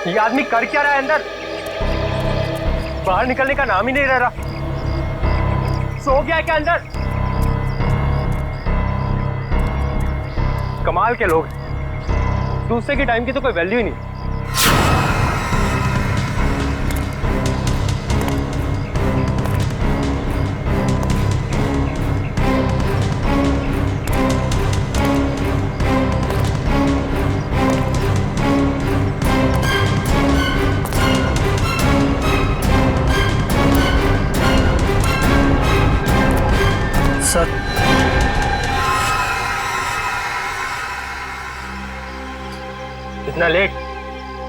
ये आदमी कर क्या रहा है अंदर? बाहर निकलने का नाम ही नहीं ले रहा। सो गया है क्या अंदर? कमाल के लोग, दूसरे के टाइम की तो कोई वैल्यू ही नहीं। सर, इतना लेट?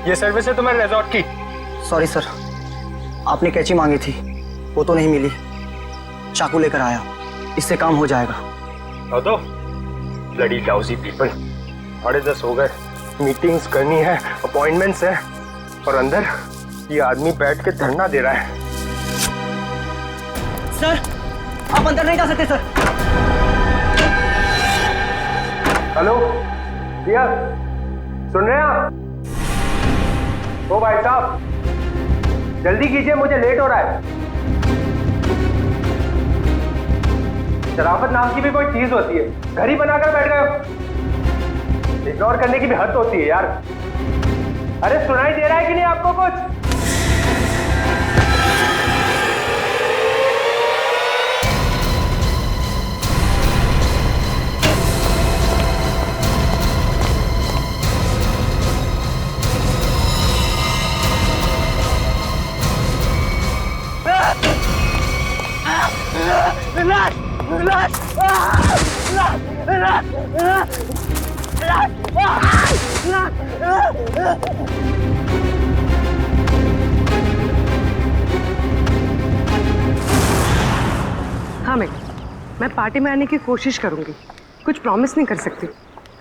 ये सर्विस है तुम्हारे रिजॉर्ट की? सॉरी सर, आपने कैंची मांगी थी, वो तो नहीं मिली। चाकू लेकर आया, इससे काम हो जाएगा। तो ब्लडी लाउजी पीपल, 10:30 हो गए, मीटिंग्स करनी है, अपॉइंटमेंट्स है, और अंदर ये आदमी बैठ के धरना दे रहा है। सर, आप अंदर नहीं जा सकते सर। हेलो भैया, सुन रहे हैं आप? ओ भाई साहब, जल्दी कीजिए, मुझे लेट हो रहा है। शराफत नाम की भी कोई चीज होती है, घर ही बनाकर बैठ गए हो। इग्नोर करने की भी हद होती है यार। अरे सुनाई दे रहा है कि नहीं आपको कुछ? हाँ मैं पार्टी में आने की कोशिश करूंगी। कुछ प्रॉमिस नहीं कर सकती,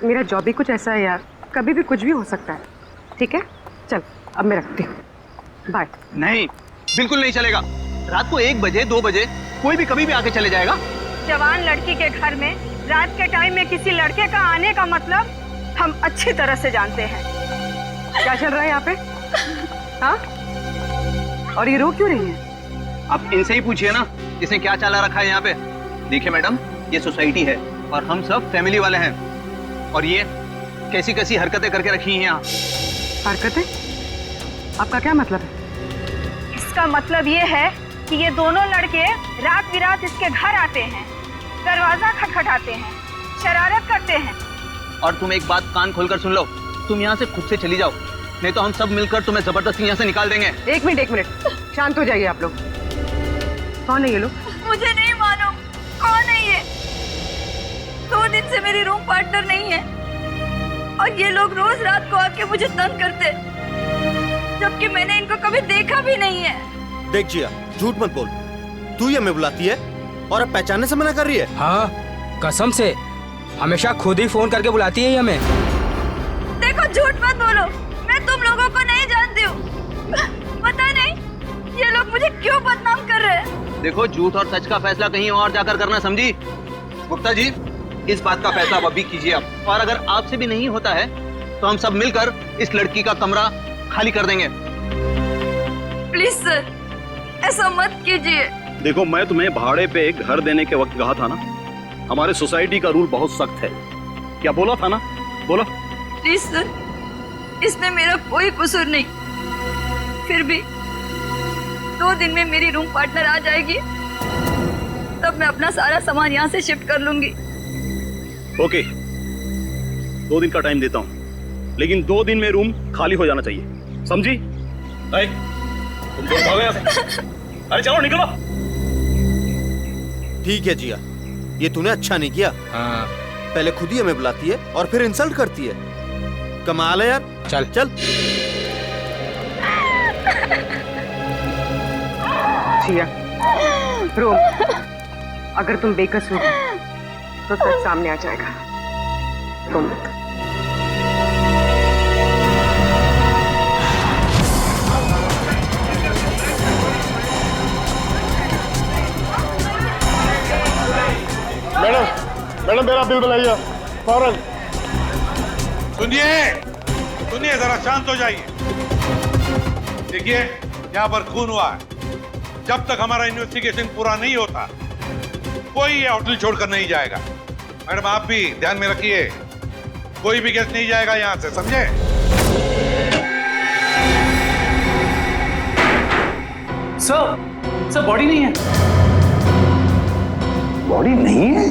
मेरा जॉब ही कुछ ऐसा है यार, कभी भी कुछ भी हो सकता है। ठीक है, चल अब मैं रखती हूँ, बाय। नहीं, बिल्कुल नहीं चलेगा। रात को 1 बजे 2 बजे कोई भी कभी भी आके चले जाएगा। जवान लड़की के घर में रात के टाइम में किसी लड़के का आने का मतलब हम अच्छी तरह से जानते हैं। क्या चल रहा है यहाँ पे? हाँ, और ये रो क्यों रही है? आप इनसे ही पूछिए ना, इसने क्या चाला रखा है यहाँ पे। देखिए मैडम, ये सोसाइटी है और हम सब फैमिली वाले हैं, और ये कैसी कैसी हरकतें करके रखी हैं यहाँ। हरकतें? आपका क्या मतलब है? इसका मतलब ये है कि ये दोनों लड़के रात बिरात इसके घर आते हैं, दरवाजा खटखटाते हैं, शरारत करते हैं। और तुम एक बात कान खोलकर सुन लो, तुम यहाँ से खुद से चली जाओ, नहीं तो हम सब मिलकर तुम्हें जबरदस्ती यहाँ से निकाल देंगे। एक मिनट, शांत हो जाइए आप लोग। कौन है ये लोग? मुझे नहीं मालूम कौन है ये। 2 दिन से मेरी रूम पार्टनर नहीं है, और ये लोग रोज रात को आके मुझे तंग करते, जबकि मैंने इनको कभी देखा भी नहीं है। देख जिया, झूठ मत बोल, तू ये हमें बुलाती है और अब पहचानने से मना कर रही है। हाँ, कसम से हमेशा खुद ही फोन करके बुलाती है ये हमें। देखो, झूठ मत बोलो, मैं तुम लोगों को नहीं जानती हूँ। पता नहीं ये लोग मुझे क्यों बदनाम कर रहे हैं। देखो, झूठ और सच का फैसला कहीं और जाकर करना, समझी? गुप्ता जी, इस बात का फैसला अब अभी कीजिए आप, और अगर आपसे भी नहीं होता है तो हम सब मिलकर इस लड़की का कमरा खाली कर देंगे। प्लीज सर, ऐसा मत कीजिए। देखो, मैं तुम्हें भाड़े पे घर देने के वक्त कहा था ना, हमारे सोसाइटी का रूल बहुत सख्त है। क्या बोला था ना? बोला। प्लीज सर, इसमें मेरा कोई कसूर नहीं। फिर भी 2 दिन में मेरी रूम पार्टनर आ जाएगी, तब मैं अपना सारा सामान यहाँ से शिफ्ट कर लूंगी। ओके, 2 दिन का टाइम देता हूँ, लेकिन 2 दिन में रूम खाली हो जाना चाहिए, समझी? तुम दोनों भागो यहाँ से। अरे चलो निकलो। ठीक है जिया, ये तूने अच्छा नहीं किया। हाँ। पहले खुद ही हमें बुलाती है और फिर इंसल्ट करती है। कमाल है यार। चल चल। जिया, रूम, अगर तुम बेकसूर हो तो सच सामने आ जाएगा। तुम मैडम मेरा बिल बनाइए फौरन। सुनिए, जरा शांत हो जाइए। देखिए, यहाँ पर खून हुआ है। जब तक हमारा इन्वेस्टिगेशन पूरा नहीं होता, कोई ये होटल छोड़कर नहीं जाएगा। मैडम, आप भी ध्यान में रखिए, कोई भी गेस्ट नहीं जाएगा यहाँ से, समझे? सर बॉडी नहीं है। बॉडी नहीं है?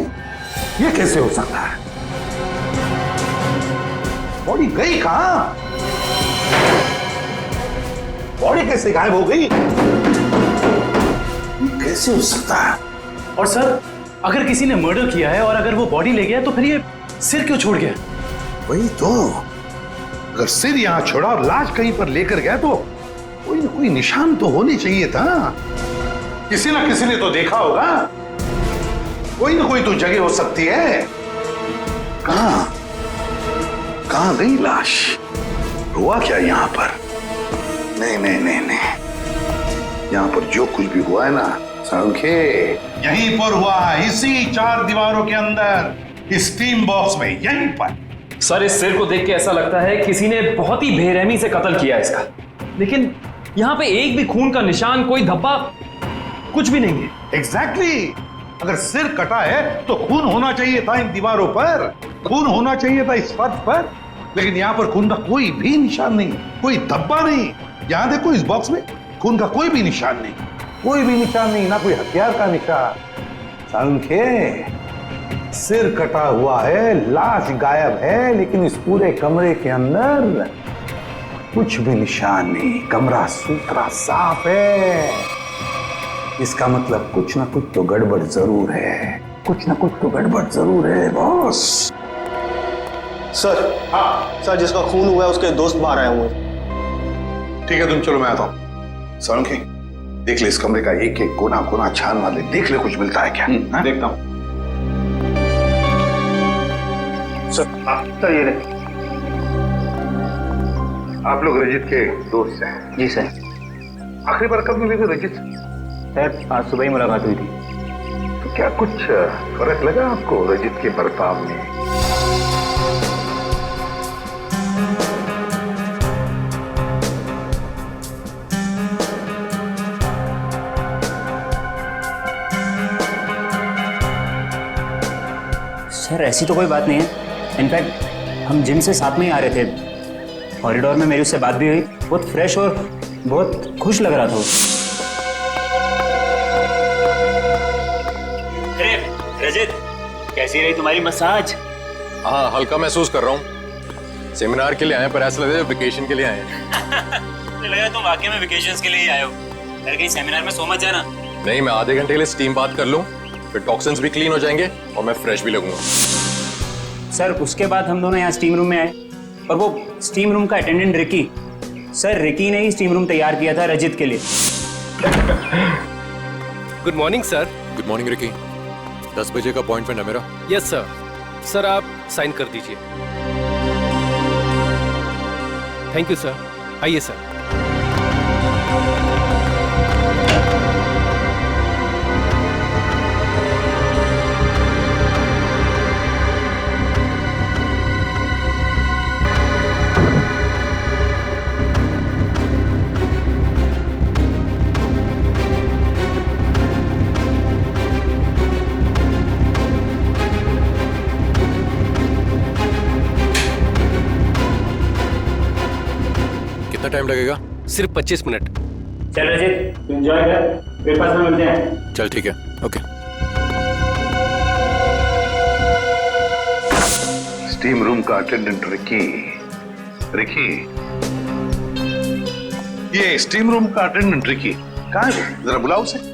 ये कैसे हो सकता है? बॉडी गई कहां? बॉडी कैसे गायब हो गई? कैसे हो सकता है? और सर, अगर किसी ने मर्डर किया है और अगर वो बॉडी ले गया तो फिर ये सिर क्यों छोड़ गया? वही तो, अगर सिर यहां छोड़ा और लाश कहीं पर लेकर गया तो कोई ना कोई निशान तो होने चाहिए था। किसी ना किसी ने तो देखा होगा। कोई ना कोई तो जगह हो सकती है। कहां गई लाश? हुआ क्या यहां पर? नहीं नहीं नहीं नहीं, यहां पर जो कुछ भी हुआ है ना सांखे, यहीं पर हुआ है, इसी 4 दीवारों के अंदर, इस स्टीम बॉक्स में, यहीं पर। सर, इस सिर को देख के ऐसा लगता है किसी ने बहुत ही बेरहमी से कत्ल किया इसका। लेकिन यहाँ पे एक भी खून का निशान, कोई धब्बा, कुछ भी नहीं है। एग्जैक्टली। अगर सिर कटा है तो खून होना चाहिए था इन दीवारों पर, खून होना चाहिए था इस फर्श पर, लेकिन यहाँ पर खून का कोई भी निशान नहीं, कोई धब्बा नहीं। यहाँ देखो, इस बॉक्स में खून का कोई भी निशान नहीं, कोई भी निशान नहीं, ना कोई हथियार का निशान। सांखे, सिर कटा हुआ है, लाश गायब है, लेकिन इस पूरे कमरे के अंदर कुछ भी निशान नहीं। कमरा सुथरा साफ है। इसका मतलब कुछ ना कुछ तो गड़बड़ जरूर है, कुछ ना कुछ तो गड़बड़ जरूर है बॉस। सर, हाँ सर, जिसका खून हुआ है उसके दोस्त बाहर आए हुए हैं। ठीक है, तुम चलो, मैं आता हूँ। सांखे, देख ले इस कमरे का एक एक कोना कोना छान मार ले, देख ले कुछ मिलता है क्या। देखता हूँ। सर, ये रहे। आप लोग रजित के दोस्त हैं? जी सर। आखिरी बार कब मिले थे रजित? सर, आज सुबह ही मुलाकात हुई थी। तो क्या कुछ फर्क लगा आपको रजित के बर्ताव में? सर, ऐसी तो कोई बात नहीं है। इनफैक्ट हम जिम से साथ में ही आ रहे थे। कॉरिडोर में मेरी उससे बात भी हुई। बहुत फ्रेश और बहुत खुश लग रहा था वो। अरे रजित, कैसी रही तुम्हारी मसाज? हाँ, हल्का महसूस कर रहा हूँ। सेमिनार के लिए आए पर ऐसा लग रहा है वेकेशन के लिए आए हैं। लग रहा है तुम वाकई में वेकेशंस के लिए ही आए हो। यार, कहीं सेमिनार में सो मत जाना। नहीं, मैं आधे घंटे के लिए स्टीम बात कर लूँ, फिर टॉक्सिन्स भी क्लीन हो जाएंगे और मैं फ्रेश भी लगूंगा। सर, उसके बाद हम दोनों यहाँ स्टीम रूम में आए और वो स्टीम रूम का अटेंडेंट रिकी, सर रिकी ने ही स्टीम रूम तैयार किया था रजित के लिए। Good morning sir. Good morning Ricky. 10 बजे का अपॉइंटमेंट है मेरा। Yes sir. सर, आप साइन कर दीजिए। Thank you sir. आइए सर। टाइम लगेगा? सिर्फ 25 मिनट। चल रजित, तू एंजॉय कर, ब्रेकफास्ट में मिलते हैं। चल ठीक है, ओके। स्टीम रूम का अटेंडेंट रिकी। रिकी, ये स्टीम रूम का अटेंडेंट रिकी कहाँ है? जरा बुलाओ उसे।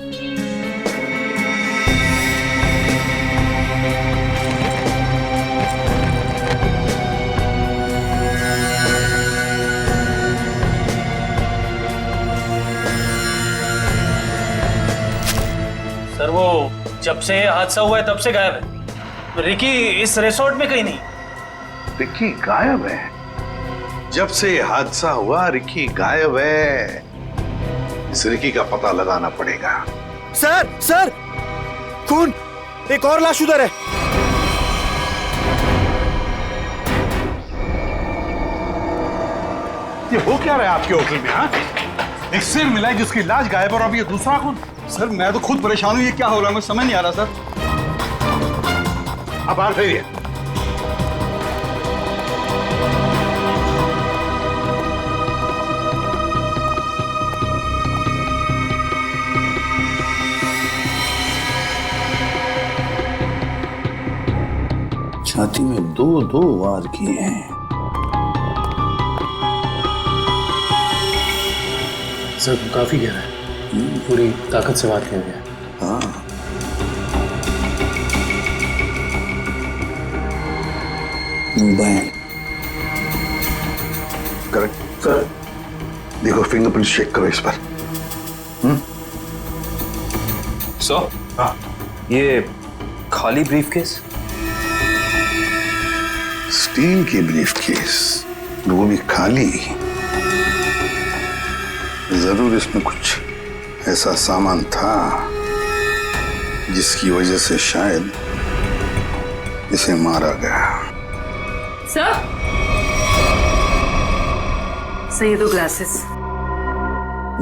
सर, वो जब से हादसा हुआ है तब से गायब है। रिकी इस रिसोर्ट में कहीं नहीं। रिकी गायब है? जब से हादसा हुआ रिकी गायब है। इस रिकी का पता लगाना पड़ेगा। सर, सर, खून, एक और लाश उधर है। ये हो क्या रहा है आपके होटल में? हाँ, एक सिर मिला है जिसकी लाश गायब और अब ये दूसरा खून। सर मैं तो खुद परेशान हूँ, ये क्या हो रहा है मुझे समझ नहीं आ रहा सर। अब बाहर फेरिए। छाती में दो वार किए हैं। सर काफी गहरा है, पूरी ताकत से वार किया गया। हाँ करेक्ट सर। देखो फिंगरप्रिंट चेक करो इस पर। सर हाँ ये खाली ब्रीफकेस, स्टील की ब्रीफकेस, वो भी खाली। जरूर इसमें कुछ ऐसा सामान था जिसकी वजह से शायद इसे मारा गया। सर ये 2 ग्लासेस।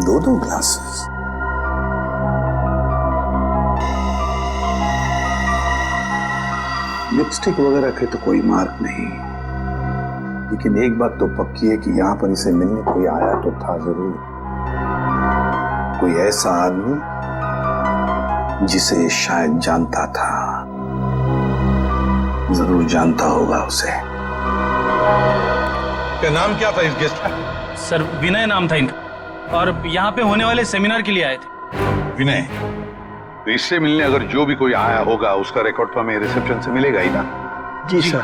दो ग्लासेस? लिपस्टिक वगैरह के तो कोई मार्क नहीं, लेकिन एक बात तो पक्की है कि यहां पर इसे मिलने कोई आया तो था जरूर। कोई ऐसा आदमी जिसे शायद जानता था, जरूर जानता होगा उसे। क्या नाम क्या था इस गेस्ट का? सर विनय नाम था इनका, और यहाँ पे होने वाले सेमिनार के लिए आए थे। विनय, तो इससे मिलने अगर जो भी कोई आया होगा उसका रिकॉर्ड तो हमें रिसेप्शन से मिलेगा ही ना? जी सर।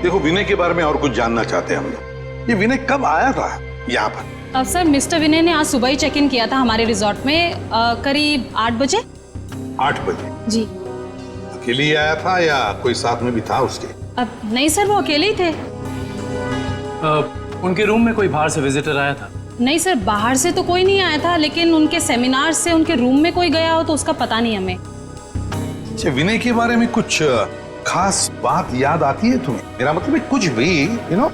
देखो विनय के बारे में और कुछ जानना चाहते हैं हम लोग। ये विनय कब आया था यहाँ पर? सर मिस्टर विनय ने आज सुबह ही चेक इन किया था हमारे रिजॉर्ट में, करीब 8 बजे। 8 बजे? जी। अकेले ही आया था या कोई साथ में भी था उसके? अब नहीं सर, वो अकेले ही थे। उनके रूम में कोई बाहर से विजिटर आया था? नहीं सर, बाहर से तो कोई नहीं आया था, लेकिन उनके सेमिनार से उनके रूम में कोई गया हो तो उसका पता नहीं हमें। अच्छा, विनय के बारे में कुछ खास बात याद आती है तुम्हें? मेरा मतलब है कुछ भी, यू नो।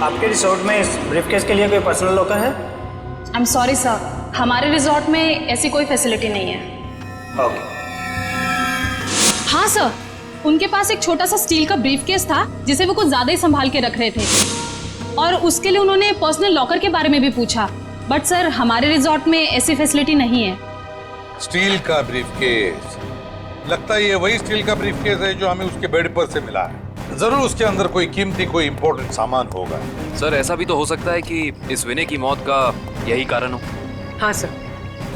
आपके रिसोर्ट में इस ब्रीफकेस के लिए कोई पर्सनल लॉकर है? आई एम सॉरी सर, हमारे रिजॉर्ट में ऐसी कोई फैसिलिटी नहीं है। ओके। हाँ सर, उनके पास एक छोटा सा स्टील का ब्रीफकेस था जिसे वो कुछ ज्यादा ही संभाल के रख रहे थे, और उसके लिए उन्होंने पर्सनल लॉकर के बारे में भी पूछा, बट सर हमारे रिजॉर्ट में ऐसी फैसिलिटी नहीं है। स्टील का ब्रीफकेस? लगता है ये वही स्टील का ब्रीफकेस है जो हमें उसके बेड पर से मिला है। जरूर उसके अंदर कोई कीमती, कोई इंपॉर्टेंट सामान होगा। सर ऐसा भी तो हो सकता है कि इस विनय की मौत का यही कारण हो। हाँ सर,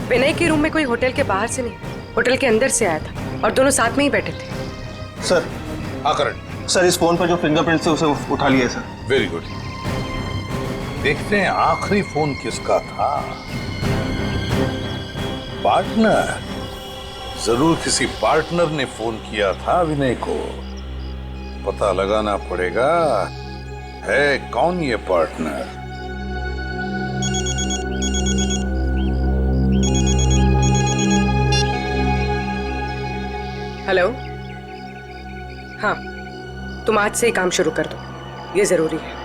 विनय के रूम में कोई होटल के बाहर से नहीं, होटल के अंदर से आया था और दोनों साथ में ही बैठे थे। सर हाँ करण। सर इस फोन पर जो फिंगरप्रिंट थे उसे उठा लिया सर। Very good. देखते हैं आखिरी फोन किसका था। पार्टनर, जरूर किसी पार्टनर ने फोन किया था विनय को। पता लगाना पड़ेगा है कौन ये पार्टनर। हेलो, हाँ तुम आज से ही काम शुरू कर दो, ये जरूरी है।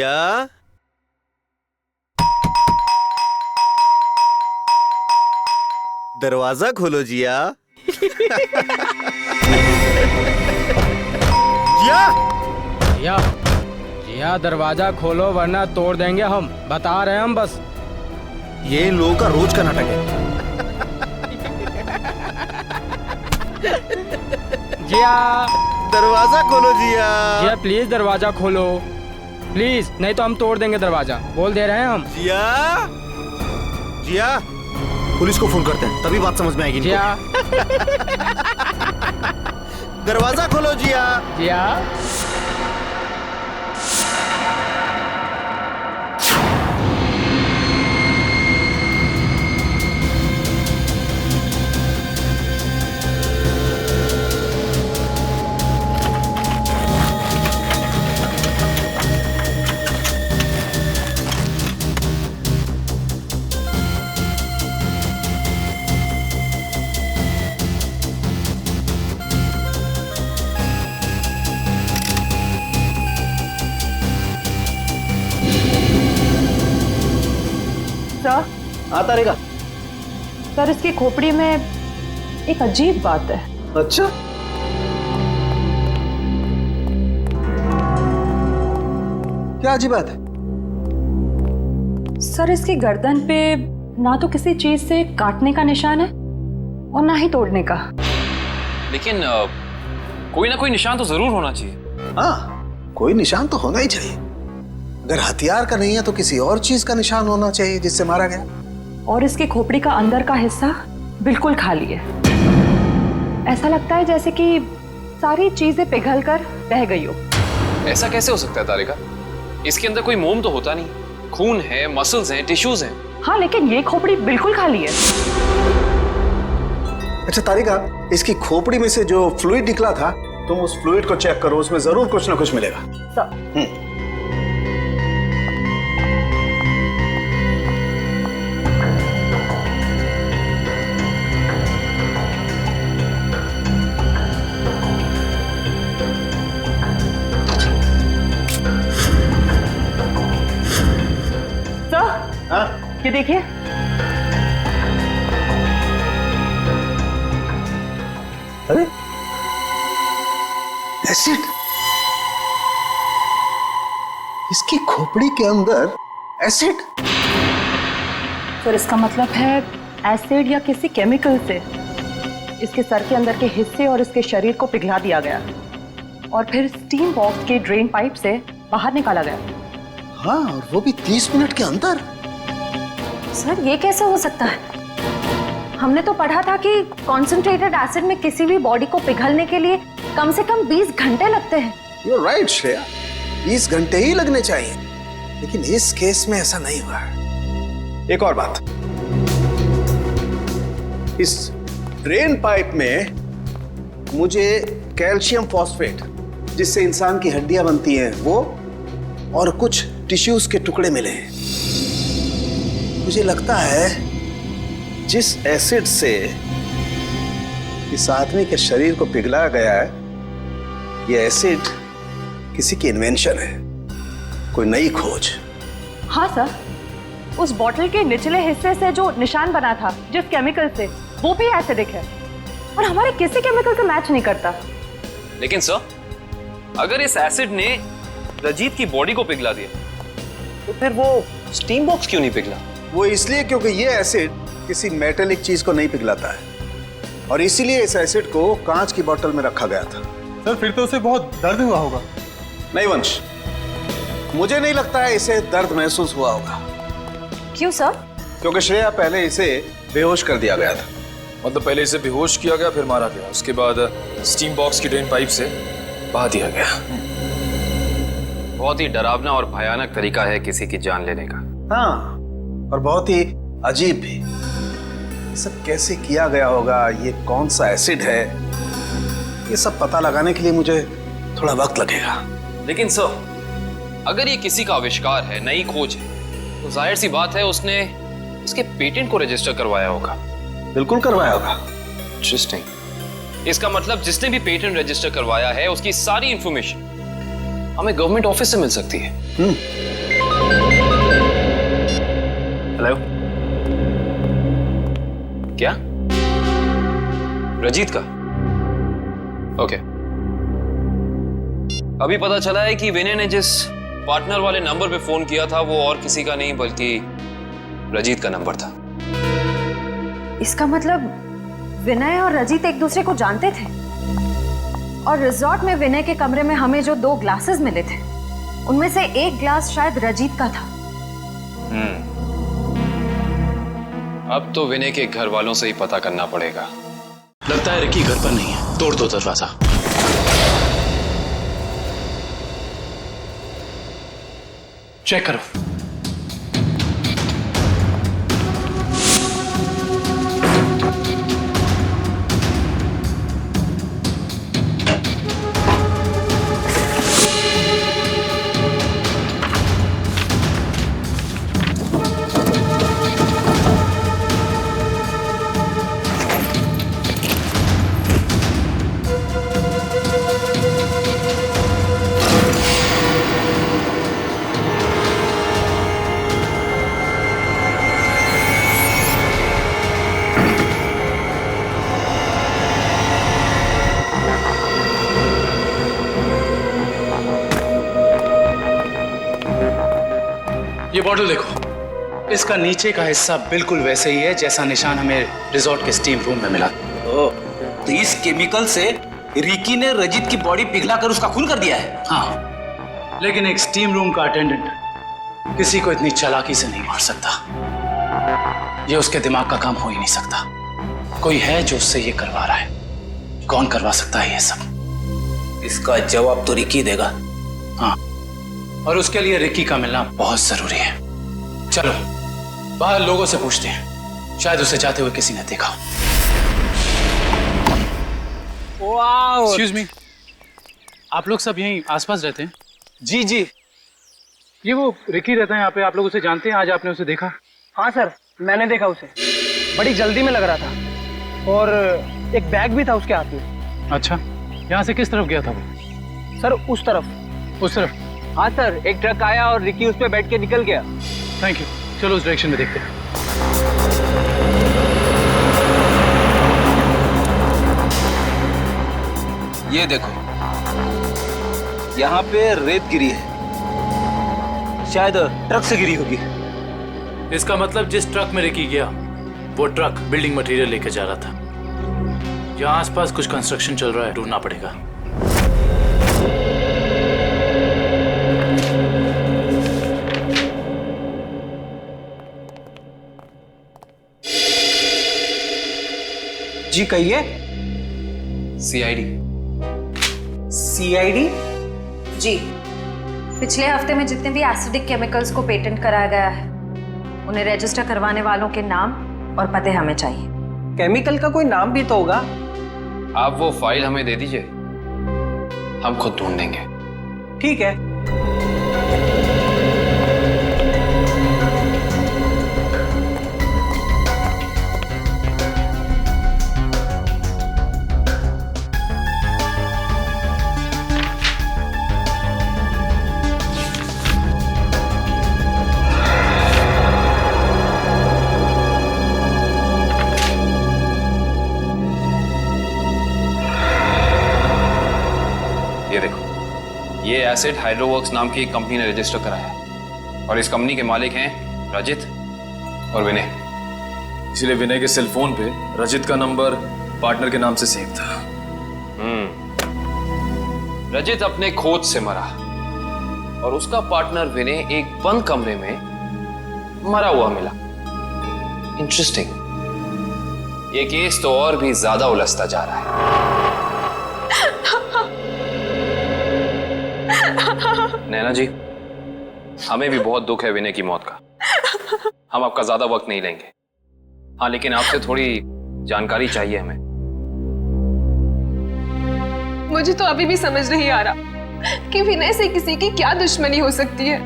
जिया, दरवाजा खोलो जिया। जिया, जिया, जिया दरवाजा खोलो वरना तोड़ देंगे हम, बता रहे हैं हम बस। ये इन लोगों का रोज का नाटक है। जिया, दरवाजा खोलो जिया। जिया प्लीज दरवाजा खोलो प्लीज, नहीं तो हम तोड़ देंगे दरवाजा, बोल दे रहे हैं हम। जिया, जिया, पुलिस को फोन करते हैं तभी बात समझ में आएगी। जिया, दरवाजा खोलो जिया। जिया, सर, आता रहेगा। सर इसकी खोपड़ी में एक अजीब बात है। अच्छा, क्या अजीब बात है? सर इसकी गर्दन पे ना तो किसी चीज से काटने का निशान है और ना ही तोड़ने का। लेकिन कोई ना कोई निशान तो जरूर होना चाहिए। हाँ, कोई निशान तो होना ही चाहिए। अगर हथियार का नहीं है तो किसी और चीज का निशान होना चाहिए जिससे मारा गया। और इसकी खोपड़ी का अंदर का हिस्सा बिल्कुल खाली है। ऐसा लगता है जैसे कि सारी चीजें पिघल कर बह गई हो। ऐसा कैसे हो सकता है तारिका? इसके अंदर कोई मोम तो होता नहीं। खून है, मसल्स हैं, टिश्यूज हैं। हाँ, लेकिन ये खोपड़ी बिल्कुल खाली है। अच्छा तारिका, इसकी खोपड़ी में से जो फ्लूइड निकला था, तुम उस फ्लूइड को चेक करो, उसमें जरूर कुछ ना कुछ मिलेगा। सर, ये देखिए। अरे एसिड, इसकी खोपड़ी के अंदर एसिड। सर इसका मतलब है एसिड या किसी केमिकल से इसके सर के अंदर के हिस्से और इसके शरीर को पिघला दिया गया और फिर स्टीम बॉक्स के ड्रेन पाइप से बाहर निकाला गया। हाँ, और वो भी 30 मिनट के अंदर। सर ये कैसे हो सकता है? हमने तो पढ़ा था कि कॉन्सेंट्रेटेड एसिड में किसी भी बॉडी को पिघलने के लिए कम से कम 20 घंटे लगते हैं। You're right, श्रेया, 20 घंटे ही लगने चाहिए, लेकिन इस केस में ऐसा नहीं हुआ। एक और बात, इस ड्रेन पाइप में मुझे कैल्शियम फॉस्फेट, जिससे इंसान की हड्डियां बनती हैं, वो और कुछ टिश्यूज के टुकड़े मिले हैं। मुझे लगता है जिस एसिड से इस आदमी के शरीर को पिघलाया गया है, यह एसिड किसी की इन्वेंशन है, कोई नई खोज। हाँ सर, उस बॉटल के निचले हिस्से से जो निशान बना था जिस केमिकल से, वो भी एसिडिक है और हमारे किसी केमिकल से मैच नहीं करता। लेकिन सर, अगर इस एसिड ने रजीत की बॉडी को पिघला दिया तो फिर वो स्टीम बॉक्स क्यों नहीं पिघला? वो इसलिए क्योंकि ये एसिड किसी मेटेलिक चीज को नहीं पिघलाता है और इसीलिए इस एसिड को कांच की बोतल में रखा गया था। सर फिर तो उसे बहुत दर्द हुआ होगा। नहीं वंश, मुझे नहीं लगता है इसे दर्द महसूस हुआ होगा। क्यों सर? क्योंकि श्रेया पहले इसे बेहोश कर दिया गया था। मतलब पहले इसे बेहोश किया गया, फिर मारा गया, उसके बाद स्टीम बॉक्स की ड्रेन पाइप से बहा दिया गया। बहुत ही डरावना और भयानक तरीका है किसी की जान लेने का। हाँ, और बहुत ही अजीब भी। सब कैसे किया गया होगा, ये कौन सा एसिड है, ये सब पता लगाने के लिए मुझे थोड़ा वक्त लगेगा। लेकिन सर, अगर ये किसी का आविष्कार है, नई खोज है, तो जाहिर सी बात है उसने उसके पेटेंट को रजिस्टर करवाया होगा। बिल्कुल करवाया होगा। इंटरेस्टिंग। इसका मतलब जिसने भी पेटेंट रजिस्टर करवाया है उसकी सारी इंफॉर्मेशन हमें गवर्नमेंट ऑफिस से मिल सकती है। हेलो, क्या रजीत का? ओके, अभी पता चला है कि विनय ने जिस पार्टनर वाले नंबर पे फोन किया था वो और किसी का नहीं बल्कि रजीत का नंबर था। इसका मतलब विनय और रजीत एक दूसरे को जानते थे और रिजॉर्ट में विनय के कमरे में हमें जो 2 ग्लासेस मिले थे उनमें से एक ग्लास शायद रजीत का था। अब तो विनय के घर वालों से ही पता करना पड़ेगा। लगता है रिकी घर पर नहीं है, तोड़ दो दरवाजा। चेक करो। ये बॉटल देखो, इसका नीचे का हिस्सा बिल्कुल वैसे ही है जैसा निशान हमें रिजॉर्ट के स्टीम रूम में मिला। तो इस केमिकल से रिकी ने रजीत की बॉडी पिघलाकर उसका खून कर दिया है। हाँ, लेकिन एक स्टीम रूम का अटेंडेंट किसी को इतनी चालाकी से नहीं मार सकता। ये उसके दिमाग का काम हो ही नहीं सकता। कोई है जो उससे ये करवा रहा है। कौन करवा सकता है ये सब? इसका जवाब तो रिकी देगा। हाँ, और उसके लिए रिकी का मिलना बहुत जरूरी है। चलो बाहर लोगों से पूछते हैं, शायद उसे जाते हुए किसी ने देखा। एक्सक्यूज मी, आप लोग सब यहीं आसपास रहते हैं? जी जी, ये वो रिकी रहता है यहाँ पे, आप लोग उसे जानते हैं? आज आपने उसे देखा? हाँ सर, मैंने देखा उसे। बड़ी जल्दी में लग रहा था और एक बैग भी था उसके हाथ में। अच्छा, यहाँ से किस तरफ गया था वो? सर उस तरफ। उस तरफ? हाँ सर, एक ट्रक आया और रिकी उस पे बैठ के निकल गया। थैंक यू, चलो उस डायरेक्शन में देखते हैं। ये देखो, यहाँ पे रेत गिरी है, शायद ट्रक से गिरी होगी। इसका मतलब जिस ट्रक में रिकी गया वो ट्रक बिल्डिंग मटेरियल लेके जा रहा था। यहाँ आसपास कुछ कंस्ट्रक्शन चल रहा है, ढूंढना पड़ेगा। जी कहिए। सीआईडी। सीआईडी? जी, पिछले हफ्ते में जितने भी एसिडिक केमिकल्स को पेटेंट कराया गया है उन्हें रजिस्टर करवाने वालों के नाम और पते हमें चाहिए। केमिकल का कोई नाम भी तो होगा। आप वो फाइल हमें दे दीजिए, हम खुद ढूंढ देंगे। ठीक है। ये देखो, ये एसिड हाइड्रोवर्क्स नाम की एक कंपनी ने रजिस्टर कराया है और इस कंपनी के मालिक हैं रजित और विनय। इसलिए विनय के सेल फोन पे रजित का नंबर पार्टनर के नाम से सेव था। रजित अपने खोज से मरा और उसका पार्टनर विनय एक बंद कमरे में मरा हुआ मिला। इंटरेस्टिंग। ये केस तो और भी ज्यादा उलझता जा रहा है। नैना जी, हमें भी बहुत दुख है विनय की मौत का। हम आपका ज्यादा वक्त नहीं लेंगे। हाँ, लेकिन आपसे थोड़ी जानकारी चाहिए हमें। मुझे तो अभी भी समझ नहीं आ रहा कि विनय से किसी की क्या दुश्मनी हो सकती है।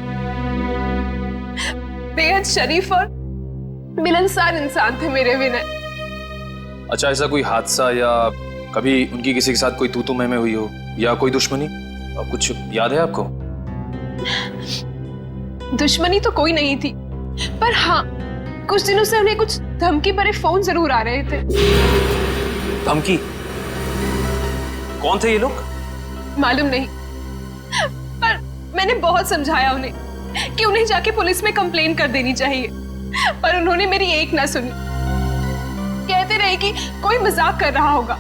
बेहद शरीफ और मिलनसार इंसान थे मेरे विनय। अच्छा, ऐसा कोई हादसा या कभी उनकी किसी के साथ कोई तू तू मैं हुई हो या कोई दुश्मनी, कुछ याद है आपको? दुश्मनी तो कोई नहीं थी, पर हाँ कुछ दिनों से उन्हें कुछ धमकी भरे फोन जरूर आ रहे थे। धमकी? कौन थे ये लोग? मालूम नहीं, पर मैंने बहुत समझाया उन्हें कि उन्हें जाके पुलिस में कंप्लेन कर देनी चाहिए, पर उन्होंने मेरी एक ना सुनी। कहते रहे कि कोई मजाक कर रहा होगा,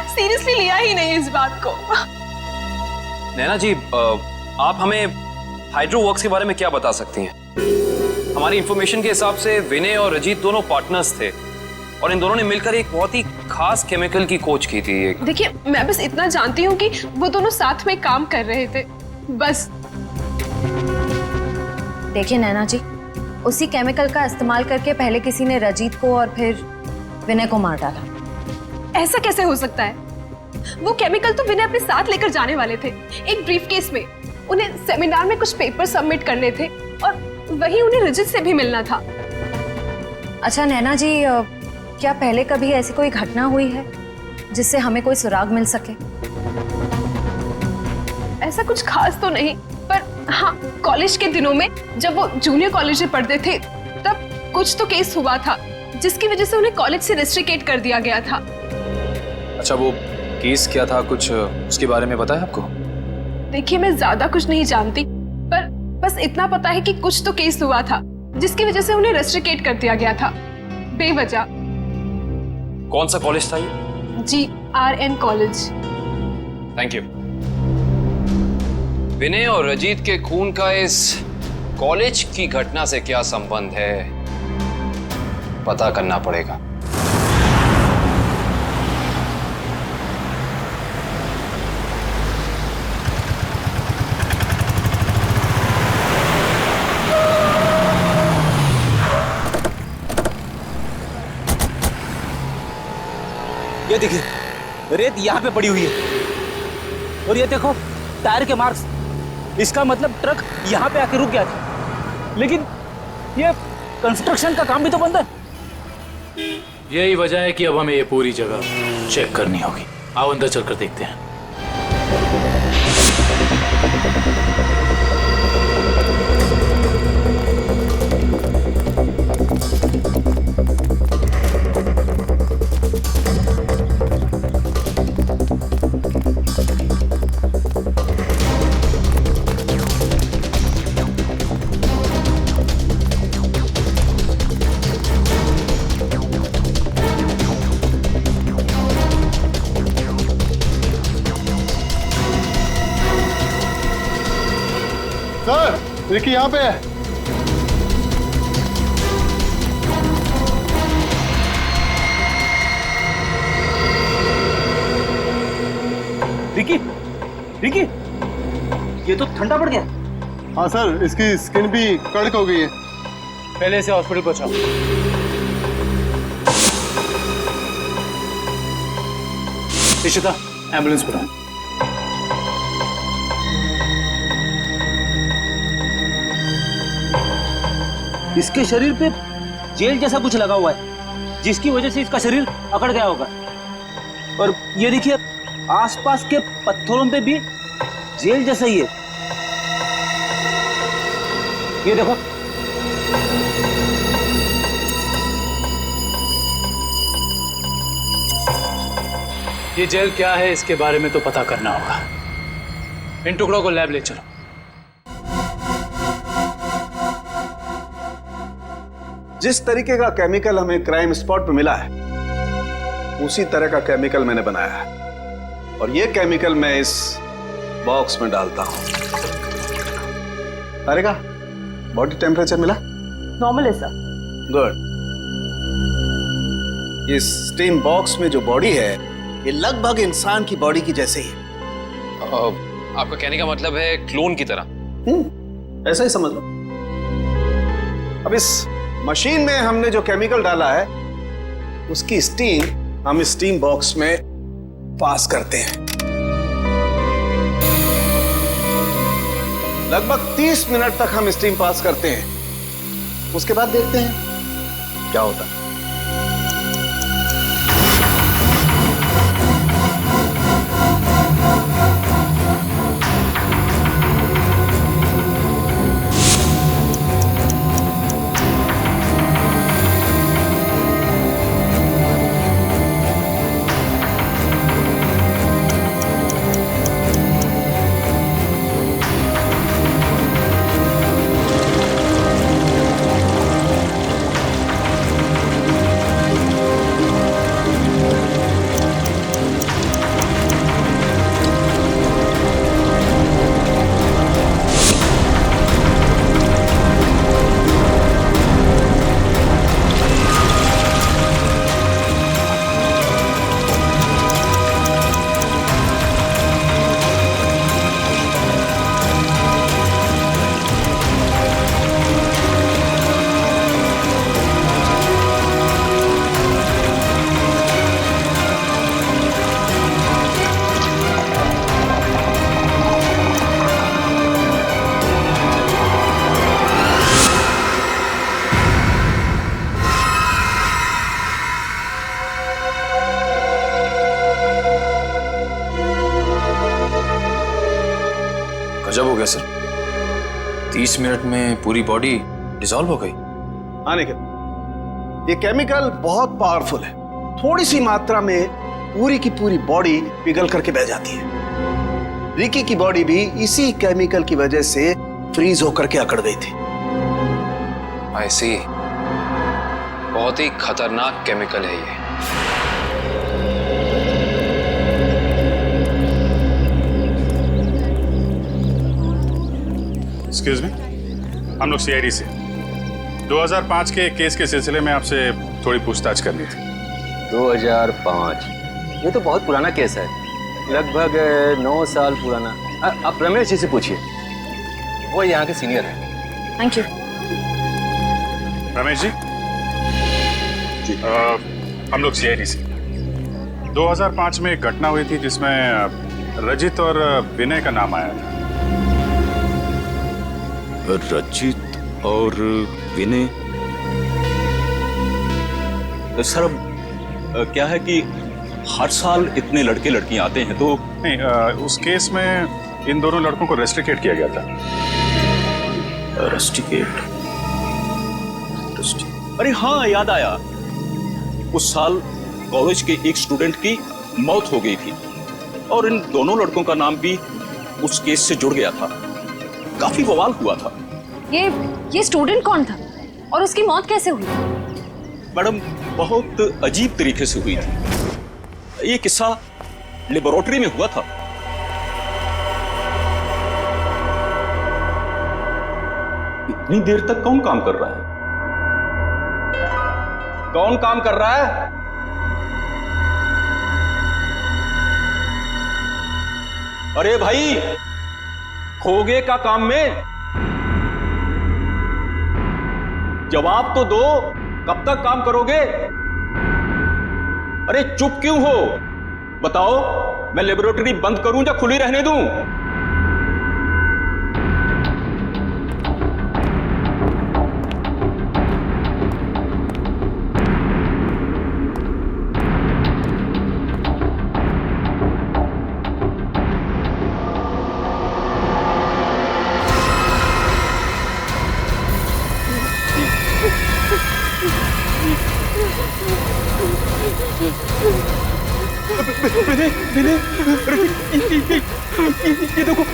सीरियसली लिया ही नहीं इस बात को। नैना जी, आप हमें हाइड्रो वर्क्स के बारे में क्या बता सकती हैं? हमारी इंफॉर्मेशन के हिसाब से विनय और अजीत दोनों पार्टनर्स थे और इन दोनों ने मिलकर एक बहुत ही खास केमिकल की खोज की थी। देखिए, मैं बस इतना जानती हूँ कि वो दोनों साथ में काम कर रहे थे, बस। देखिए नैना जी, उसी केमिकल का इस्तेमाल करके पहले किसी ने रजीत को और फिर विनय को मार डाला। ऐसा कैसे हो सकता है? वो केमिकल तो विनय अपने साथ लेकर जाने वाले थे, एक ब्रीफकेस में। उन्हें सेमिनार में कुछ पेपर सबमिट करने थे और वहीं उन्हें रजित से भी मिलना था। अच्छा नैना जी, क्या पहले कभी ऐसी कोई घटना हुई है जिससे हमें कोई सुराग मिल सके? ऐसा कुछ खास तो नहीं, पर हाँ कॉलेज के दिनों में जब वो जूनियर कॉलेज में पढ़ते थे तब कुछ तो केस हुआ था जिसकी वजह से उन्हें कॉलेज से रेस्ट्रिकेट कर दिया गया था। अच्छा, वो केस क्या था, कुछ उसके बारे में पता है आपको? देखिए, मैं ज्यादा कुछ नहीं जानती, पर बस इतना पता है कि कुछ तो केस हुआ था जिसकी वजह से उन्हें रेस्ट्रिकेट कर दिया गया था बेवजह। कौन सा कॉलेज था ये? GRN college. Thank you. Vinay और रजीत के खून का इस कॉलेज की घटना से क्या संबंध है, पता करना पड़ेगा। ये देखिए, रेत यहाँ पे पड़ी हुई है और ये देखो टायर के मार्क्स। इसका मतलब ट्रक यहाँ पे आके रुक गया था, लेकिन ये कंस्ट्रक्शन का काम भी तो बंद है। यही वजह है कि अब हमें ये पूरी जगह चेक करनी होगी। आओ अंदर चलकर देखते हैं। सर, देखिए यहाँ पे है। रिकी, रिकी, ये तो ठंडा पड़ गया। हाँ सर, इसकी स्किन भी कड़क हो गई है। पहले से हॉस्पिटल पहुंचाओ। इशिता, एम्बुलेंस बुलाओ। इसके शरीर पे जेल जैसा कुछ लगा हुआ है, जिसकी वजह से इसका शरीर अकड़ गया होगा। और ये देखिए, आसपास के पत्थरों पे भी जेल जैसा ही है। ये देखो, ये जेल क्या है इसके बारे में तो पता करना होगा। इन टुकड़ों को लैब ले चलो। जिस तरीके का केमिकल हमें क्राइम स्पॉट पे मिला है, उसी तरह का केमिकल मैंने बनाया है और ये केमिकल मैं इस बॉक्स में डालता हूं। अरे का बॉडी टेम्परेचर मिला? नॉर्मल है सर। गुड। इस स्टीम बॉक्स में जो बॉडी है, ये लगभग इंसान की बॉडी की जैसे ही है। आपका कहने का मतलब है क्लोन की तरह? ऐसा ही समझ लो। अब इस मशीन में हमने जो केमिकल डाला है, उसकी स्टीम हम इस स्टीम बॉक्स में पास करते हैं। लगभग 30 मिनट तक हम स्टीम पास करते हैं। उसके बाद देखते हैं क्या होता है। 30 मिनट में पूरी बॉडी डिसॉल्व हो गई। हाँ निखिल, ये केमिकल बहुत पावरफुल है। थोड़ी सी मात्रा में पूरी की पूरी बॉडी पिघल करके बह जाती है। रिकी की बॉडी भी इसी केमिकल की वजह से फ्रीज होकर के अकड़ गई थी। आई सी, बहुत ही खतरनाक केमिकल है ये। एक्सक्यूज मी, हम लोग सीआईडी से 2005 के केस के सिलसिले में आपसे थोड़ी पूछताछ करनी थी। 2005? ये तो बहुत पुराना केस है, लगभग 9 साल पुराना। आप रमेश जी से पूछिए, वो यहाँ के सीनियर हैं। Thank you. रमेश जी, हम लोग सीआईडी से 2005 में एक घटना हुई थी जिसमें रजित और विनय का नाम आया था। रजित और विनय? सर क्या है कि हर साल इतने लड़के लड़कियां आते हैं तो नहीं, उस केस में इन दोनों लड़कों को रेस्ट्रिकेट किया गया था। रेस्ट्रिकेट? अरे हाँ, याद आया। उस साल कॉलेज के एक स्टूडेंट की मौत हो गई थी और इन दोनों लड़कों का नाम भी उस केस से जुड़ गया था। काफी बवाल हुआ था। ये स्टूडेंट कौन था और उसकी मौत कैसे हुई? मैडम, बहुत अजीब तरीके से हुई थी। ये किस्सा लेबोरेटरी में हुआ था। इतनी देर तक कौन काम कर रहा है? कौन काम कर रहा है? अरे भाई, खोगे का काम में जवाब तो दो। कब तक काम करोगे? अरे चुप क्यों हो? बताओ, मैं लेबोरेटरी बंद करूं या खुली रहने दूं?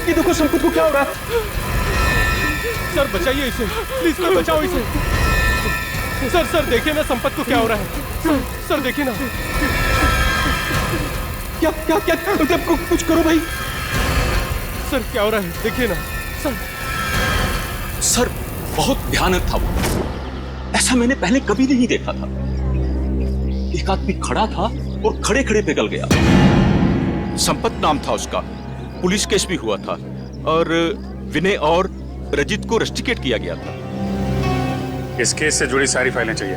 ये देखो संपत को क्या हो रहा है? सर बचाइए इसे, प्लीज सर बचाओ इसे। सर देखिए ना संपत को क्या हो रहा है। सर देखिए ना। क्या कुछ करो भाई। सर क्या हो रहा है, देखिए ना। सर बहुत भयानक था वो। ऐसा मैंने पहले कभी नहीं देखा था। एक आदमी खड़ा था और खड़े खड़े पिघल गया। संपत नाम था उसका। पुलिस केस भी हुआ था और विनय और रजित को रेस्ट्रिकेट किया गया था। इस केस से जुड़ी सारी फाइलें चाहिए।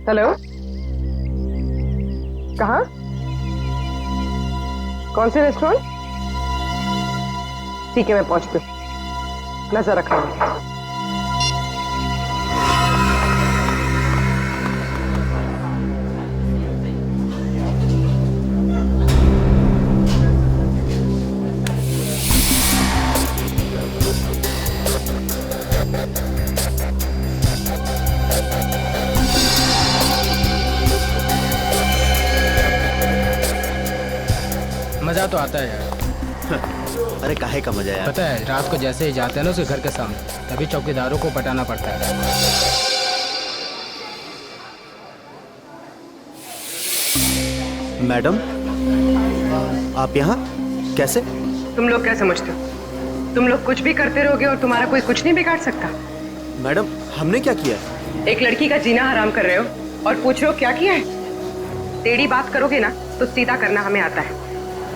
हेलो, कहाँ? कौन से रेस्टोरेंट? ठीक है, मैं पहुंचती हूँ। नजर रखना। मजा तो आता है यार। अरे काहे का मजा यार? पता है, रात को जैसे ही जाते हैं ना उसके घर के सामने, तभी चौकीदारों को पटाना पड़ता है। मैडम, आप यहाँ कैसे? तुम लोग क्या समझते हो? तुम लोग कुछ भी करते रहोगे और तुम्हारा कोई कुछ नहीं बिगाड़ सकता। मैडम, हमने क्या किया? एक लड़की का जीना हराम कर रहे हो और पूछ रहे हो क्या किया है? टेढ़ी बात करोगे ना तो सीधा करना हमें आता है।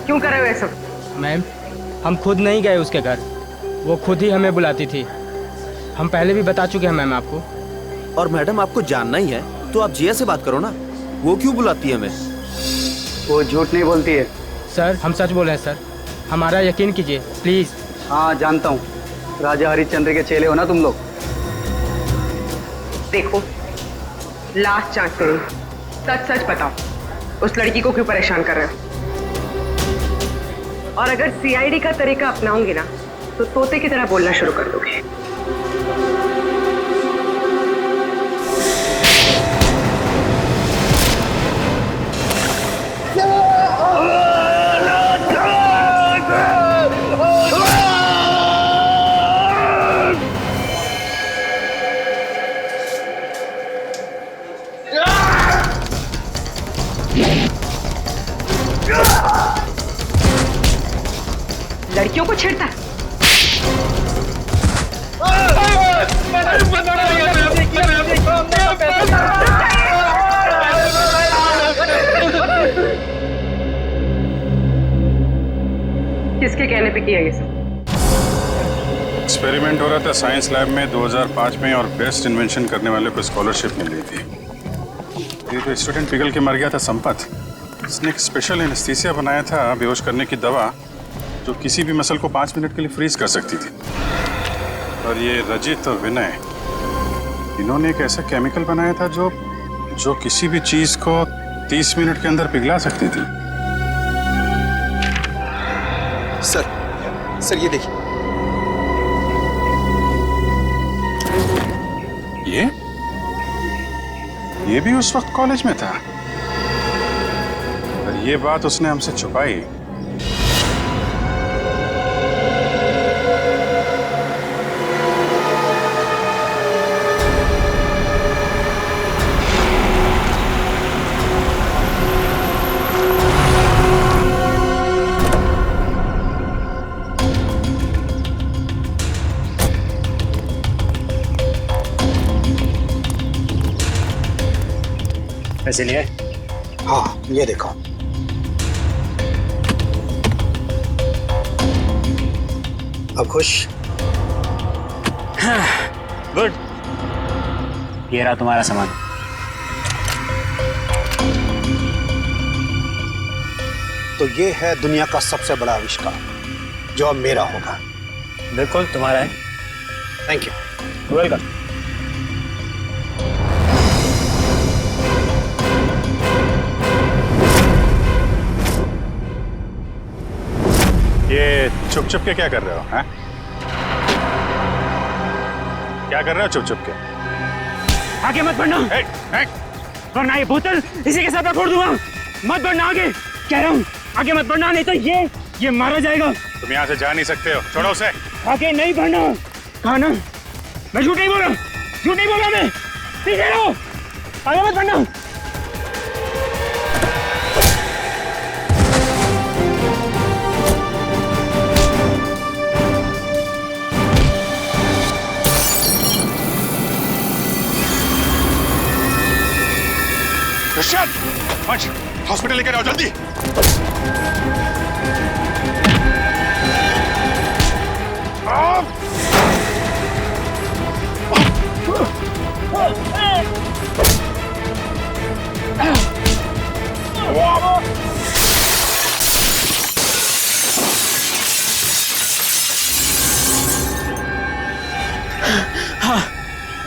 क्यों कर रहे हो ये सब? मैम, हम खुद नहीं गए उसके घर, वो खुद ही हमें बुलाती थी। हम पहले भी बता चुके हैं मैम आपको। और मैडम, आपको जानना ही है तो आप जिया से बात करो ना। वो क्यों बुलाती है हमें? वो झूठ नहीं बोलती है। सर हम सच बोल रहे हैं सर, हमारा यकीन कीजिए प्लीज। हाँ जानता हूँ, राजा हरिश्चंद्र के चेले हो ना तुम लोग। देखो, लास्ट चांस करो, सच सच बताओ, उस लड़की को क्यों परेशान कर रहे हो? और अगर सीआईडी का तरीका अपनाऊंगी ना तो तोते की तरह बोलना शुरू कर दोगे। लड़कियों को छेड़ता है। किसके कहने पे किया ये सब? एक्सपेरिमेंट हो रहा था साइंस लैब में 2005 में और बेस्ट इन्वेंशन करने वाले को स्कॉलरशिप मिल रही थी। ये तो स्टूडेंट पिघल के मर गया था संपत। इसने एक स्पेशल एनेस्थीसिया बनाया था बेहोश करने की दवा जो किसी भी मसल को 5 मिनट के लिए फ्रीज कर सकती थी। और ये रजित और विनय, इन्होंने एक ऐसा केमिकल बनाया था जो किसी भी चीज को 30 मिनट के अंदर पिघला सकती थी। सर ये देखिए। ये भी उस वक्त कॉलेज में था और ये बात उसने हमसे छुपाई। पैसे लिए? हाँ, ये देखो। अब खुश? गुड। ये रहा तुम्हारा सामान। तो ये है दुनिया का सबसे बड़ा आविष्कार जो अब मेरा होगा। बिल्कुल तुम्हारा है। Thank you. वेलकम। ये छुप छुप के क्या कर रहे हो? हैं? क्या कर रहे हो छुप छुप के? आगे मत बढ़ना, वरना ये बोतल इसी के साथ मैं फोड़ दूंगा। मत बढ़ना आगे, कह रहा हूँ आगे मत बढ़ना, नहीं तो ये मारा जाएगा। तुम यहाँ से जा नहीं सकते हो, छोड़ो उसे। आगे नहीं बढ़ना। कहा ना, मैं झूठ नहीं बोला, झूठ नहीं बोला मैं। पीछे रहो, आगे मत बढ़ना। क्रिश्चियन, हॉस्पिटल लेकर आओ जल्दी। हाँ,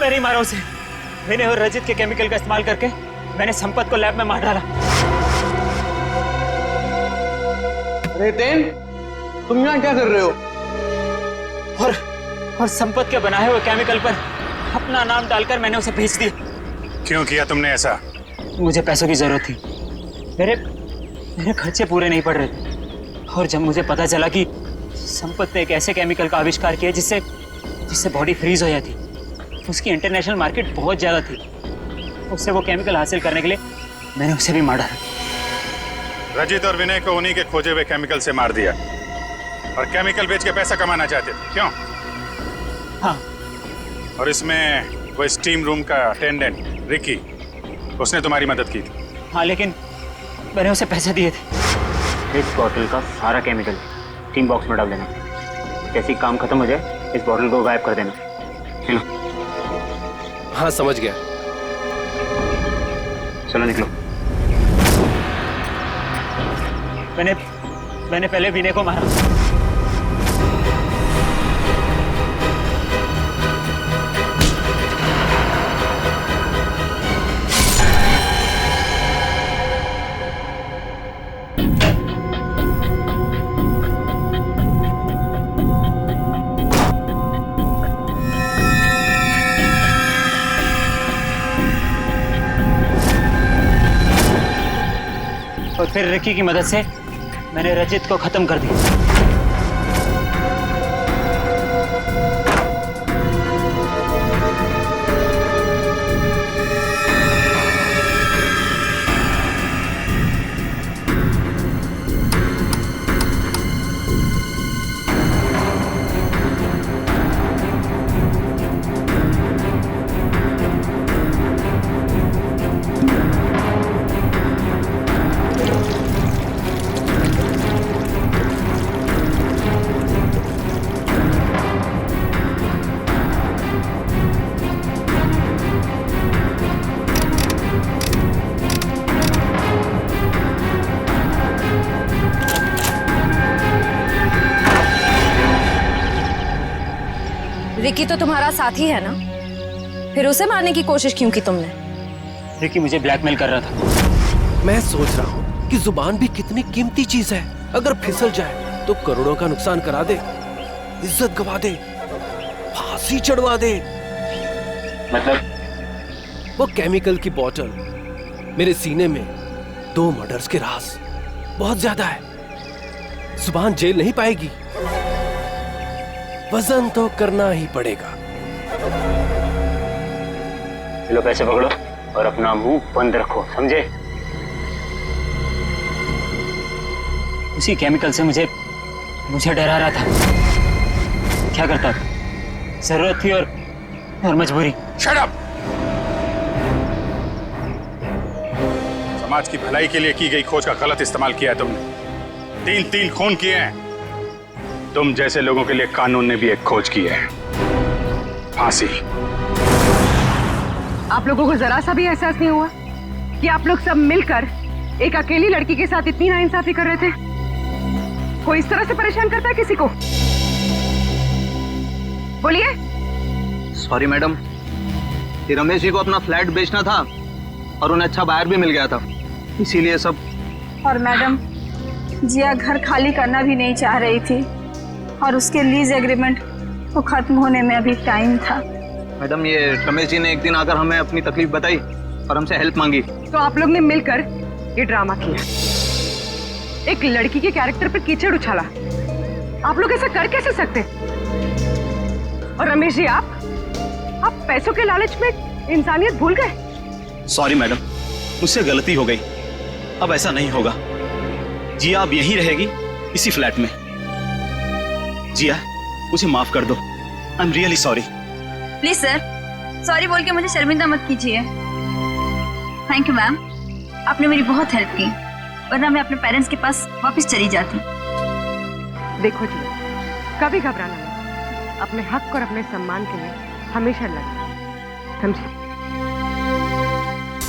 मैं नहीं मारा उसे। मैंने और रजित के केमिकल का इस्तेमाल करके मैंने संपत को लैब में मार डाला। रेतेन, तुम यहाँ क्या कर रहे हो? और संपत के बनाए हुए केमिकल पर अपना नाम डालकर मैंने उसे भेज दिया। क्यों किया तुमने ऐसा? मुझे पैसों की जरूरत थी। मेरे खर्चे पूरे नहीं पड़ रहे थे। और जब मुझे पता चला कि संपत ने एक ऐसे केमिकल का आविष्कार किया जिससे बॉडी फ्रीज हो जाती, उसकी इंटरनेशनल मार्केट बहुत ज्यादा थी। उससे वो केमिकल हासिल करने के लिए मैंने उसे भी मारा। रजित और विनय को उन्हीं के खोजे हुए केमिकल से मार दिया और केमिकल बेच के पैसा कमाना चाहते थे, क्यों? हाँ। और इसमें वो स्टीम रूम का अटेंडेंट रिकी, उसने तुम्हारी मदद की थी। हाँ, लेकिन मैंने उसे पैसे दिए थे। इस बॉटल का सारा केमिकल टीम बॉक्स में डाल देना। जैसे ही काम खत्म हो जाए इस बॉटल को गायब कर देना। चलो। हाँ, समझ गया। चलो निकलो। मैंने पहले विनय को मारा। और फिर रिकी की मदद से मैंने रजित को खत्म कर दिया। रिकी तो तुम्हारा साथी है ना, फिर उसे मारने की कोशिश क्यों की तुमने? रिकी मुझे ब्लैकमेल कर रहा था। मैं सोच रहा हूँ कि जुबान भी कितनी कीमती चीज है, अगर फिसल जाए तो करोड़ों का नुकसान करा दे, इज्जत गवा दे, फांसी चढ़वा दे। मतलब? वो केमिकल की बोतल मेरे सीने में 2 मर्डर्स के राज बहुत ज्यादा है, जुबान जेल नहीं पाएगी, वजन तो करना ही पड़ेगा। लो पैसे पकड़ो और अपना मुंह बंद रखो, समझे? उसी केमिकल से मुझे डरा रहा था। क्या करता था? जरूरत थी और मजबूरी। Shut up! समाज की भलाई के लिए की गई खोज का गलत इस्तेमाल किया है तुमने। 3 खून किए हैं। तुम जैसे लोगों के लिए कानून ने भी एक खोज की है, फांसी। आप लोगों को जरा सा भी एहसास नहीं हुआ कि आप लोग सब मिलकर एक अकेली लड़की के साथ इतनी नाइंसाफी कर रहे थे? कोई इस तरह से परेशान करता है किसी को? बोलिए। सॉरी मैडम, ये रमेश जी को अपना फ्लैट बेचना था और उन्हें अच्छा बायर भी मिल गया था, इसीलिए सब। और मैडम, जिया घर खाली करना भी नहीं चाह रही थी और उसके लीज एग्रीमेंट को खत्म होने में अभी टाइम था। मैडम, ये रमेश जी ने एक दिन आकर हमें अपनी तकलीफ बताई और हमसे हेल्प मांगी। तो आप लोग ने मिलकर ये ड्रामा किया, एक लड़की के कैरेक्टर पर कीचड़ उछाला। आप लोग ऐसा कर कैसे सकते? और रमेश जी, आप पैसों के लालच में इंसानियत भूल गए। सॉरी मैडम, मुझसे गलती हो गई, अब ऐसा नहीं होगा। जिया अब यहीं रहेगी, इसी फ्लैट में। जिया, मुझे माफ कर दो। I am really sorry. Please sir, sorry बोल के मुझे शर्मिंदा मत कीजिए। थैंक यू मैम, आपने मेरी बहुत हेल्प की, वरना मैं अपने पेरेंट्स के पास वापस चली जाती। देखो जी, कभी घबराना नहीं, अपने हक और अपने सम्मान के लिए हमेशा लड़ना, समझे?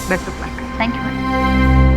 Best of luck. Thank you ma'am.